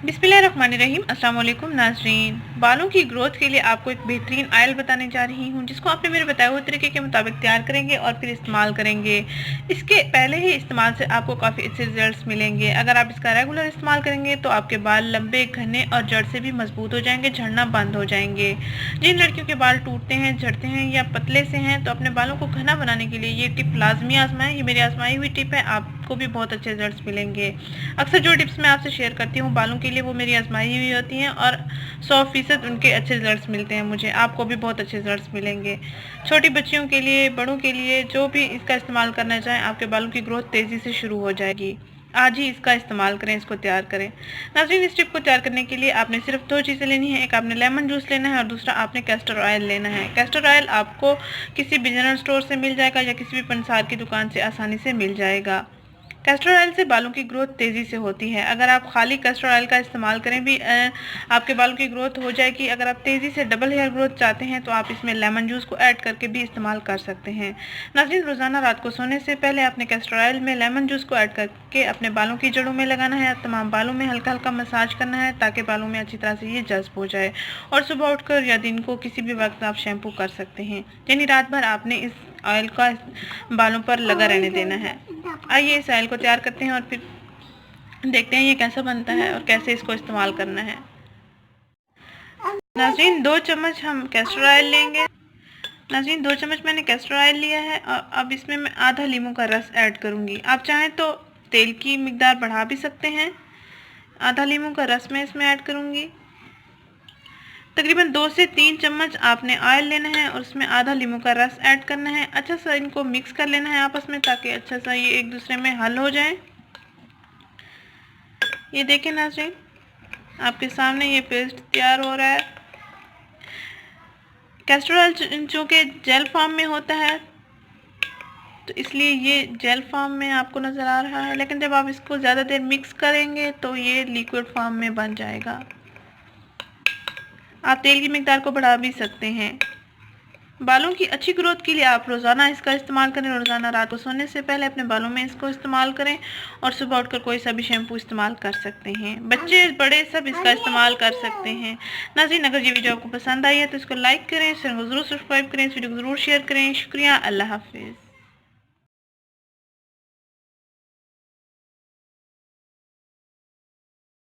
बिस्मिल्लाहिर्रहमानिर्रहीम। अस्सलाम वालेकुम नाज़रीन, बालों की ग्रोथ के लिए आपको एक बेहतरीन ऑयल बताने जा रही हूँ, जिसको आपने मेरे बताए हुए तरीके के मुताबिक तैयार करेंगे और फिर इस्तेमाल करेंगे। इसके पहले ही इस्तेमाल से आपको काफ़ी अच्छे रिजल्ट्स मिलेंगे। अगर आप इसका रेगुलर इस्तेमाल करेंगे तो आपके बाल लंबे, घने और जड़ से भी मजबूत हो जाएंगे, झड़ना बंद हो जाएंगे। जिन लड़कियों के बाल टूटते हैं, झड़ते हैं या पतले से हैं, तो अपने बालों को घना बनाने के लिए ये टिप लाजमी आजमाएं। ये मेरी आजमाई हुई टिप है, आपको भी बहुत अच्छे रिजल्ट्स मिलेंगे। अक्सर जो टिप्स मैं आपसे शेयर करती हूँ बालों के लिए, वो मेरी आजमाई हुई होती हैं और 100% उनके अच्छे रिजल्ट्स मिलते हैं मुझे। आपको भी बहुत अच्छे रिजल्ट्स मिलेंगे। छोटी बच्चियों के लिए, बड़ों के लिए, जो भी इसका इस्तेमाल करना चाहें, आपके बालों की ग्रोथ तेज़ी से शुरू हो जाएगी। आज ही इसका इस्तेमाल करें, इसको तैयार करें। नाज़रीन, इस टिप को तैयार करने के लिए आपने सिर्फ 2 चीज़ें लेनी है। एक आपने लेमन जूस लेना है और दूसरा आपने कैस्टर ऑयल लेना है। कैस्टर ऑयल आपको किसी भी जनरल स्टोर से मिल जाएगा या किसी भी पंसार की दुकान से आसानी से मिल जाएगा। कैस्टर ऑयल से बालों की ग्रोथ तेज़ी से होती है। अगर आप खाली कैस्टर ऑयल का इस्तेमाल करें भी आपके बालों की ग्रोथ हो जाएगी। अगर आप तेज़ी से डबल हेयर ग्रोथ चाहते हैं तो आप इसमें लेमन जूस को ऐड करके भी इस्तेमाल कर सकते हैं। नाज़रीन, रोज़ाना रात को सोने से पहले आपने कैस्टर ऑयल में लेमन जूस को ऐड करके अपने बालों की जड़ों में लगाना है। तमाम बालों में हल्का हल्का मसाज करना है ताकि बालों में अच्छी तरह से ये जज्ब हो जाए। और सुबह उठकर या दिन को किसी भी वक्त आप शैम्पू कर सकते हैं, यानी रात भर आपने इस ऑयल का बालों पर लगा रहने देना है। आइए इस ऑयल को तैयार करते हैं और फिर देखते हैं ये कैसा बनता है और कैसे इसको इस्तेमाल करना है। नाज़रीन, 2 चम्मच हम कैस्टर ऑयल लेंगे। नाज़रीन, 2 चम्मच मैंने कैस्टर ऑयल लिया है और अब इसमें मैं आधा लीमू का रस ऐड करूँगी। आप चाहें तो तेल की मिकदार बढ़ा भी सकते हैं। आधा लीमू का रस मैं इसमें ऐड करूँगी। तकरीबन 2 से 3 चम्मच आपने ऑयल लेना है और उसमें आधा लीमू का रस ऐड करना है। अच्छा सा इनको मिक्स कर लेना है आपस में, ताकि अच्छा सा ये एक दूसरे में हल हो जाए। ये देखें नाज़रीन, आपके सामने ये पेस्ट तैयार हो रहा है। कैस्टर ऑयल चूँकि जेल फॉर्म में होता है तो इसलिए ये जेल फॉर्म में आपको नज़र आ रहा है, लेकिन जब आप इसको ज़्यादा देर मिक्स करेंगे तो ये लिक्विड फॉर्म में बन जाएगा। आप तेल की मिकदार को बढ़ा भी सकते हैं। बालों की अच्छी ग्रोथ के लिए आप रोज़ाना इसका इस्तेमाल करें। रोज़ाना रात को सोने से पहले अपने बालों में इसको इस्तेमाल करें और सुबह उठकर कोई सा भी शैम्पू इस्तेमाल कर सकते हैं। बच्चे बड़े सब इसका इस्तेमाल कर सकते हैं। नाज़रीन, अगर ये वीडियो आपको पसंद आई है तो इसको लाइक करें, चैनल को ज़रूर सब्सक्राइब करें, इस वीडियो को ज़रूर शेयर करें। शुक्रिया, अल्लाह हाफिज़।